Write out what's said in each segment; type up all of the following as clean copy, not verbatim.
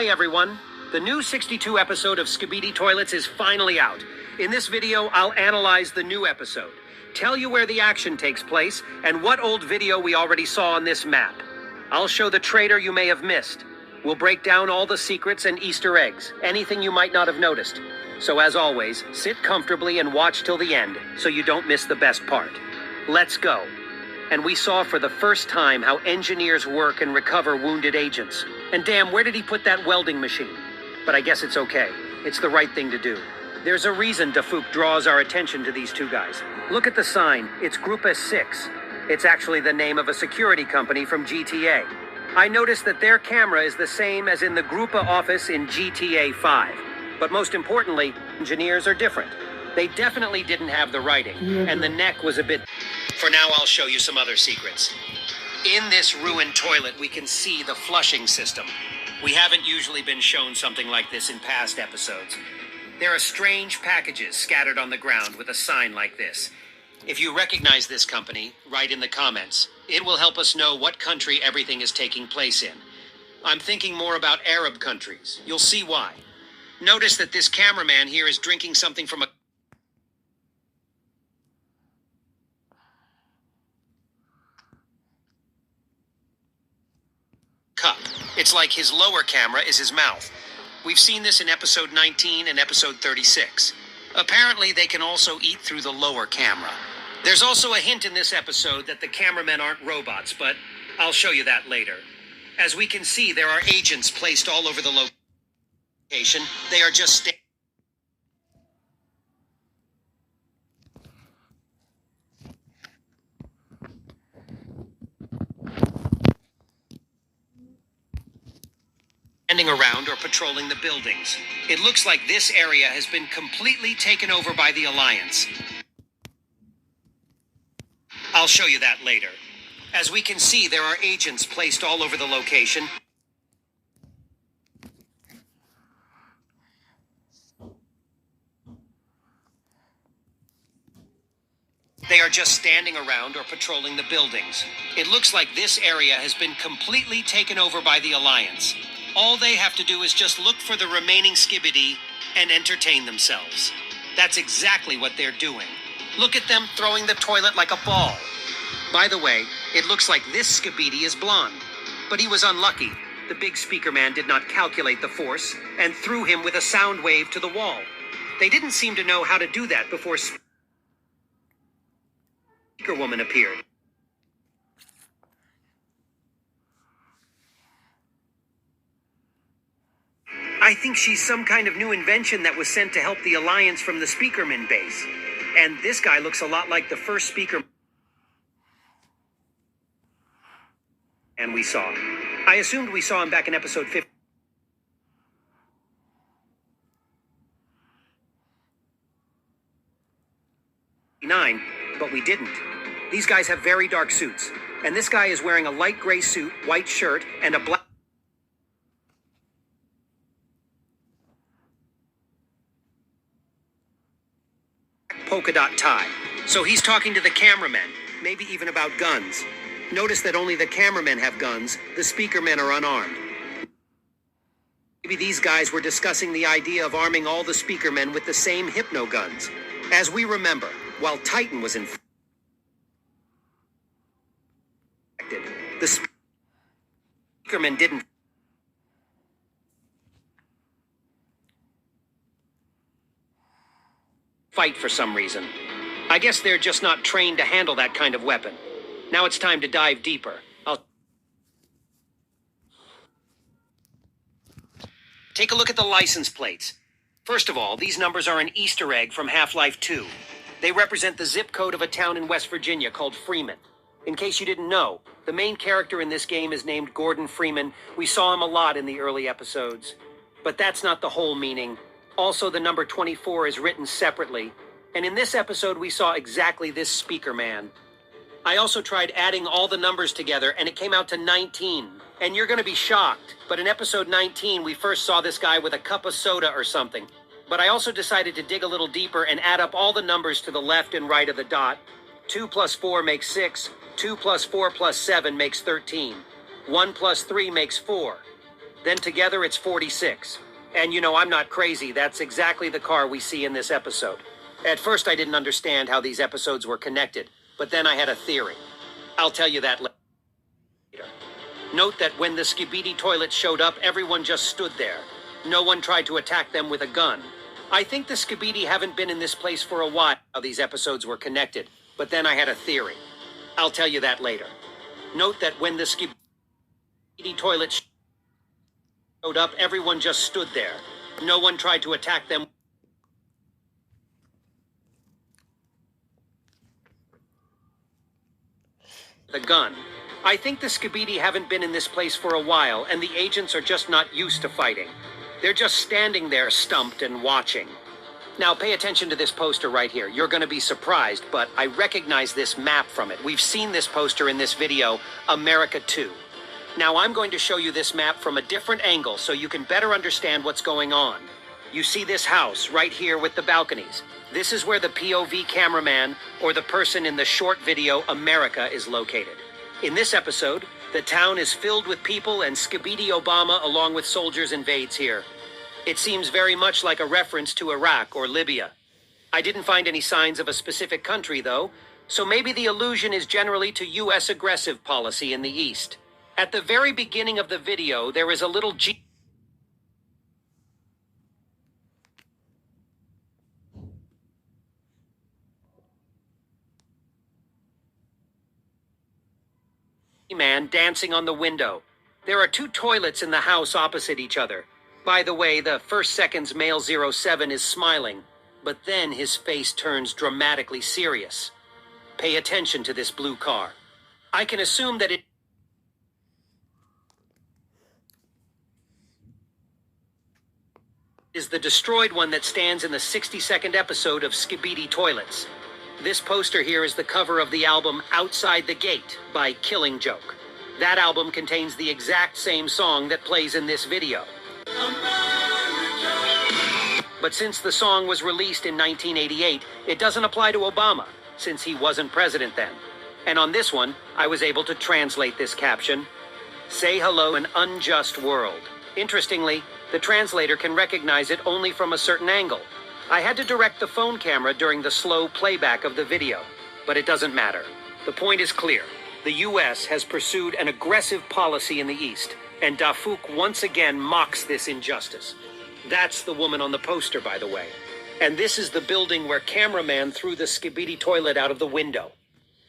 Hi everyone, the new 62 episode of Skibidi Toilets is finally out. In this video, I'll analyze the new episode, tell you where the action takes place, and what old video we already saw on this map. I'll show the traitor you may have missed. We'll break down all the secrets and Easter eggs, anything you might not have noticed. So as always, sit comfortably and watch till the end, so you don't miss the best part. Let's go. And we saw for the first time how engineers work and recover wounded agents. And damn, where did he put that welding machine? But I guess it's okay. It's the right thing to do. There's a reason Dafouk draws our attention to these two guys. Look at the sign. It's Grupa 6. It's actually the name of a security company from GTA. I noticed that their camera is the same as in the Grupa office in GTA 5. But most importantly, engineers are different. They definitely didn't have the writing, and the neck was a bit... For now, I'll show you some other secrets. In this ruined toilet, we can see the flushing system. We haven't usually been shown something like this in past episodes. There are strange packages scattered on the ground with a sign like this. If you recognize this company, write in the comments. It will help us know what country everything is taking place in. I'm thinking more about Arab countries. You'll see why. Notice that this cameraman here is drinking something from a cup. It's like his lower camera is his mouth. We've seen this in episode 19 and episode 36. Apparently, they can also eat through the lower camera. There's also a hint in this episode that the cameramen aren't robots, but I'll show you that later. As we can see, there are agents placed all over the location. They are just standing around or patrolling the buildings. It looks like this area has been completely taken over by the Alliance. I'll show you that later. As we can see, there are agents placed all over the location. They are just standing around or patrolling the buildings. It looks like this area has been completely taken over by the Alliance. All they have to do is just look for the remaining skibidi and entertain themselves. That's exactly what they're doing. Look at them throwing the toilet like a ball. By the way, it looks like this skibidi is blonde. But he was unlucky. The big speaker man did not calculate the force and threw him with a sound wave to the wall. They didn't seem to know how to do that before speaker woman appeared. I think she's some kind of new invention that was sent to help the Alliance from the Speakerman base. And this guy looks a lot like the first speaker and we saw. I assumed we saw him back in episode 50. nine, but we didn't. These guys have very dark suits, and this guy is wearing a light gray suit, white shirt, and a black polka dot tie. So he's talking to the cameramen, maybe even about guns. Notice that only the cameramen have guns, the speakermen are unarmed. Maybe these guys were discussing the idea of arming all the speakermen with the same hypno guns. As we remember, while Titan was infected, the speakermen didn't fight for some reason. I guess they're just not trained to handle that kind of weapon. Now it's time to dive deeper. Take a look at the license plates. First of all, these numbers are an Easter egg from Half-Life 2. They represent the zip code of a town in West Virginia called Freeman. In case you didn't know, the main character in this game is named Gordon Freeman. We saw him a lot in the early episodes. But that's not the whole meaning. Also, the number 24 is written separately. And in this episode, we saw exactly this speaker man. I also tried adding all the numbers together, and it came out to 19. And you're going to be shocked, but in episode 19, we first saw this guy with a cup of soda or something. But I also decided to dig a little deeper and add up all the numbers to the left and right of the dot. 2 plus 4 makes 6. 2 plus 4 plus 7 makes 13. 1 plus 3 makes 4. Then together it's 46. And you know, I'm not crazy. That's exactly the car we see in this episode. At first, I didn't understand how these episodes were connected, but then I had a theory. I'll tell you that later. Note that when the skibidi toilets showed up, everyone just stood there. No one tried to attack them with a gun. I think the skibidi haven't been in this place for a while, how these episodes were connected, but then I had a theory. I'll tell you that later. Note that when the skibidi toilets showed up, everyone just stood there. No one tried to attack them. The gun. I think the skibidi haven't been in this place for a while, and the agents are just not used to fighting. They're just standing there stumped and watching. Now pay attention to this poster right here. You're going to be surprised, but I recognize this map from it. We've seen this poster in this video, America 2. Now I'm going to show you this map from a different angle so you can better understand what's going on. You see this house right here with the balconies. This is where the POV cameraman, or the person in the short video America, is located. In this episode, the town is filled with people and Skibidi Obama along with soldiers invades here. It seems very much like a reference to Iraq or Libya. I didn't find any signs of a specific country though, so maybe the allusion is generally to US aggressive policy in the East. At the very beginning of the video, there is a little man dancing on the window. There are two toilets in the house opposite each other. By the way, the first second's male 07 is smiling, but then his face turns dramatically serious. Pay attention to this blue car. I can assume that it is the destroyed one that stands in the 62nd episode of Skibidi Toilets. This poster here is the cover of the album Outside the Gate by Killing Joke. That album contains the exact same song that plays in this video. But since the song was released in 1988, it doesn't apply to Obama, since he wasn't president then. And on this one, I was able to translate this caption, "Say hello an unjust world." Interestingly, the translator can recognize it only from a certain angle. I had to direct the phone camera during the slow playback of the video, but it doesn't matter. The point is clear. The US has pursued an aggressive policy in the East, and Dafuk once again mocks this injustice. That's the woman on the poster, by the way. And this is the building where cameraman threw the skibidi toilet out of the window.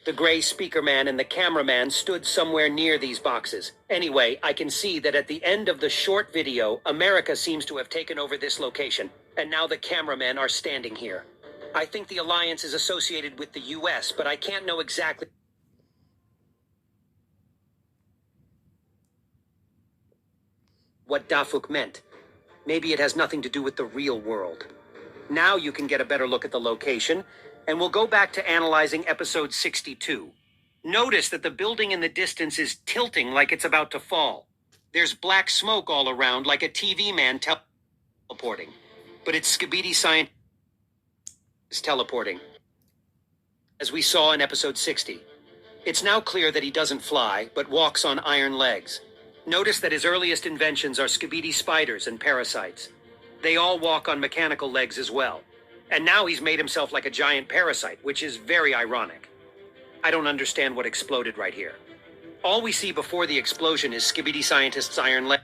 The gray speaker man and the cameraman stood somewhere near these boxes. Anyway, I can see that at the end of the short video, America seems to have taken over this location, and now the cameramen are standing here. I think the alliance is associated with the US, but I can't know exactly what Dafuk meant. Maybe it has nothing to do with the real world. Now you can get a better look at the location. And we'll go back to analyzing episode 62. Notice that the building in the distance is tilting like it's about to fall. There's black smoke all around like a TV man teleporting. But it's skibidi scientist teleporting, as we saw in episode 60. It's now clear that he doesn't fly, but walks on iron legs. Notice that his earliest inventions are skibidi spiders and parasites. They all walk on mechanical legs as well. And now he's made himself like a giant parasite, which is very ironic. I don't understand what exploded right here. All we see before the explosion is skibidi scientist's iron leg.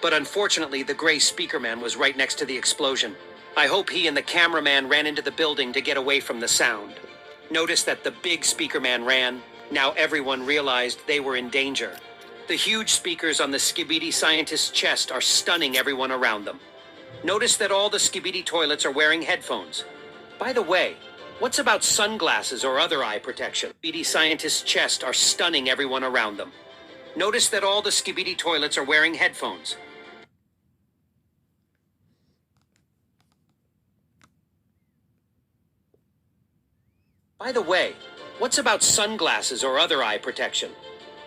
But unfortunately, the gray speaker man was right next to the explosion. I hope he and the cameraman ran into the building to get away from the sound. Notice that the big speaker man ran. Now everyone realized they were in danger. The huge speakers on the skibidi scientist's chest are stunning everyone around them. Notice that all the skibidi toilets are wearing headphones. By the way, what's about sunglasses or other eye protection? Skibidi scientist's chest are stunning everyone around them. Notice that all the skibidi toilets are wearing headphones. By the way, what's about sunglasses or other eye protection?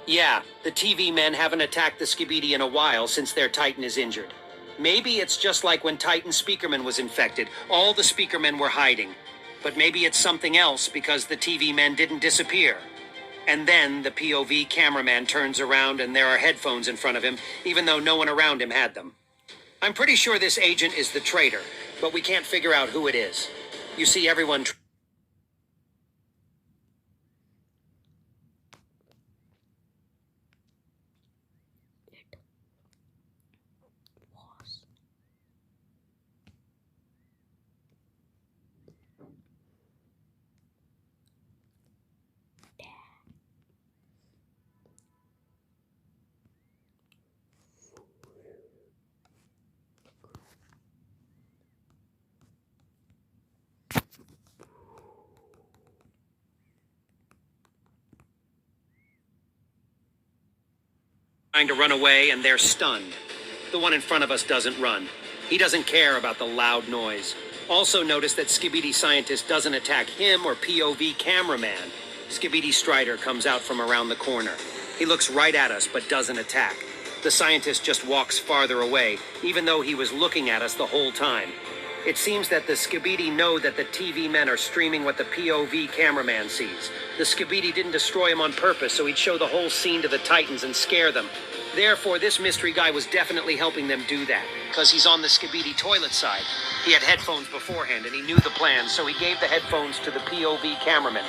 Yeah, the TV men haven't attacked the skibidi in a while since their Titan is injured. Maybe it's just like when Titan Speakerman was infected. All the Speakermen were hiding. But maybe it's something else because the TV men didn't disappear. And then the POV cameraman turns around and there are headphones in front of him, even though no one around him had them. I'm pretty sure this agent is the traitor, but we can't figure out who it is. You see everyone... trying to run away, and they're stunned. The one in front of us doesn't run. He doesn't care about the loud noise. Also notice that Skibidi Scientist doesn't attack him or POV Cameraman. Skibidi Strider comes out from around the corner. He looks right at us but doesn't attack. The scientist just walks farther away, even though he was looking at us the whole time. It seems that the Skibidi know that the TV men are streaming what the POV cameraman sees. The Skibidi didn't destroy him on purpose, so he'd show the whole scene to the Titans and scare them. Therefore, this mystery guy was definitely helping them do that, because he's on the Skibidi toilet side. He had headphones beforehand, and he knew the plan, so he gave the headphones to the POV cameraman.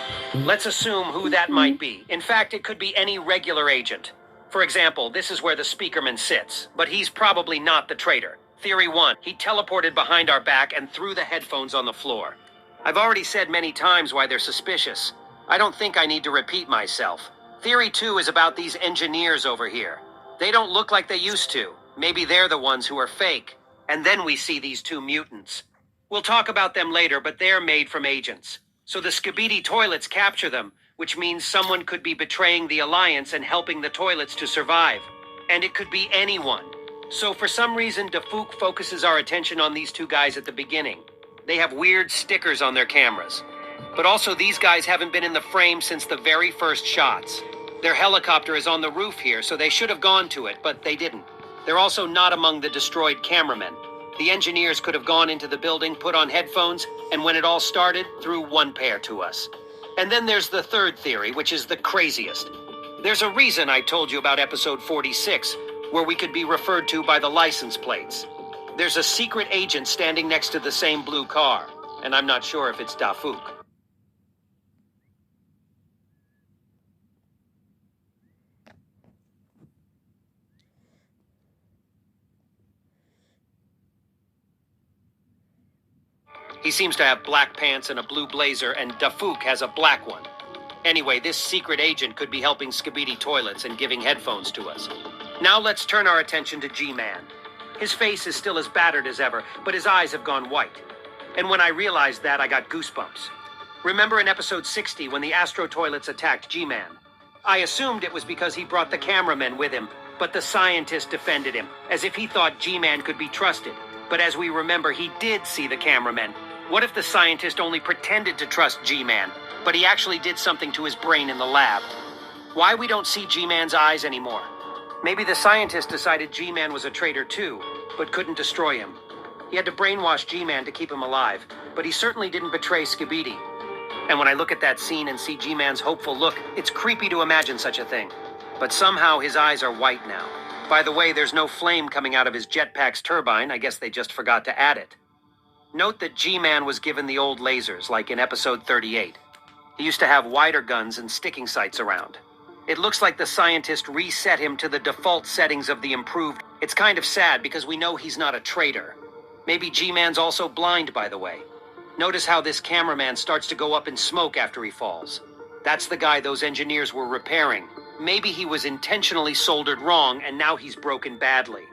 Let's assume who that might be. In fact, it could be any regular agent. For example, this is where the speakerman sits, but he's probably not the traitor. Theory 1, he teleported behind our back and threw the headphones on the floor. I've already said many times why they're suspicious. I don't think I need to repeat myself. Theory 2 is about these engineers over here. They don't look like they used to. Maybe they're the ones who are fake. And then we see these two mutants. We'll talk about them later, but they're made from agents. So the Skibidi toilets capture them, which means someone could be betraying the Alliance and helping the toilets to survive. And it could be anyone. So for some reason, Dafouk focuses our attention on these two guys at the beginning. They have weird stickers on their cameras. But also these guys haven't been in the frame since the very first shots. Their helicopter is on the roof here, so they should have gone to it, but they didn't. They're also not among the destroyed cameramen. The engineers could have gone into the building, put on headphones, and when it all started, threw one pair to us. And then there's the third theory, which is the craziest. There's a reason I told you about episode 46, where we could be referred to by the license plates. There's a secret agent standing next to the same blue car, and I'm not sure if it's Dafouk. He seems to have black pants and a blue blazer, and Dafouk has a black one. Anyway, this secret agent could be helping Skibidi Toilets and giving headphones to us. Now let's turn our attention to G-Man. His face is still as battered as ever, but his eyes have gone white. And when I realized that, I got goosebumps. Remember in episode 60 when the Astro Toilets attacked G-Man? I assumed it was because he brought the cameramen with him, but the scientist defended him, as if he thought G-Man could be trusted. But as we remember, he did see the cameramen. What if the scientist only pretended to trust G-Man, but he actually did something to his brain in the lab? Why we don't see G-Man's eyes anymore? Maybe the scientist decided G-Man was a traitor too, but couldn't destroy him. He had to brainwash G-Man to keep him alive, but he certainly didn't betray Skibidi. And when I look at that scene and see G-Man's hopeful look, it's creepy to imagine such a thing. But somehow his eyes are white now. By the way, there's no flame coming out of his jetpack's turbine. I guess they just forgot to add it. Note that G-Man was given the old lasers, like in episode 38. He used to have wider guns and sticking sights around. It looks like the scientist reset him to the default settings of the improved. It's kind of sad because we know he's not a traitor. Maybe G-Man's also blind, by the way. Notice how this cameraman starts to go up in smoke after he falls. That's the guy those engineers were repairing. Maybe he was intentionally soldered wrong and now he's broken badly.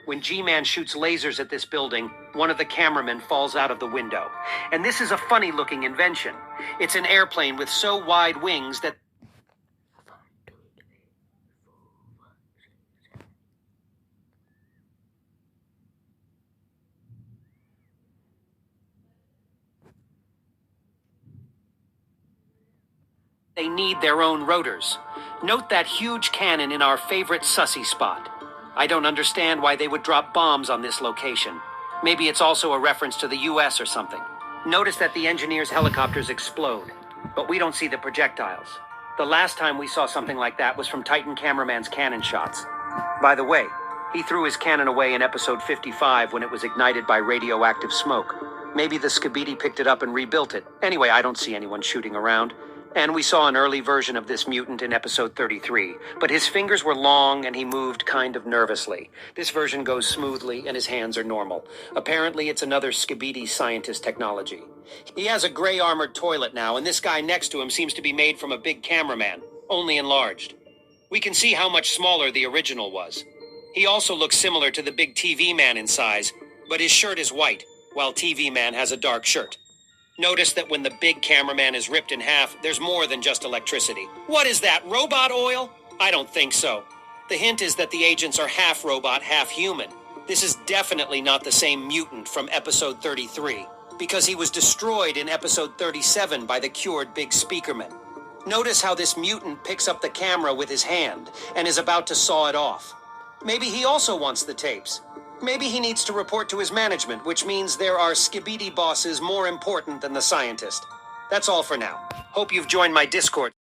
When G-Man shoots lasers at this building, one of the cameramen falls out of the window. And this is a funny-looking invention. It's an airplane with so wide wings that they need their own rotors. Note that huge cannon in our favorite sussy spot. I don't understand why they would drop bombs on this location. Maybe it's also a reference to the US or something. Notice that the engineers' helicopters explode, but we don't see the projectiles. The last time we saw something like that was from Titan Cameraman's cannon shots. By the way, he threw his cannon away in episode 55 when it was ignited by radioactive smoke. Maybe the Skibidi picked it up and rebuilt it. Anyway, I don't see anyone shooting around. And we saw an early version of this mutant in episode 33, but his fingers were long and he moved kind of nervously. This version goes smoothly and his hands are normal. Apparently it's another Skibidi scientist technology. He has a gray armored toilet now, and this guy next to him seems to be made from a big cameraman, only enlarged. We can see how much smaller the original was. He also looks similar to the big TV man in size, but his shirt is white, while TV man has a dark shirt. Notice that when the big cameraman is ripped in half, there's more than just electricity. What is that, robot oil? I don't think so. The hint is that the agents are half robot, half human. This is definitely not the same mutant from episode 33, because he was destroyed in episode 37 by the cured big speakerman. Notice how this mutant picks up the camera with his hand and is about to saw it off. Maybe he also wants the tapes. Maybe he needs to report to his management, which means there are Skibidi bosses more important than the scientist. That's all for now. Hope you've joined my Discord.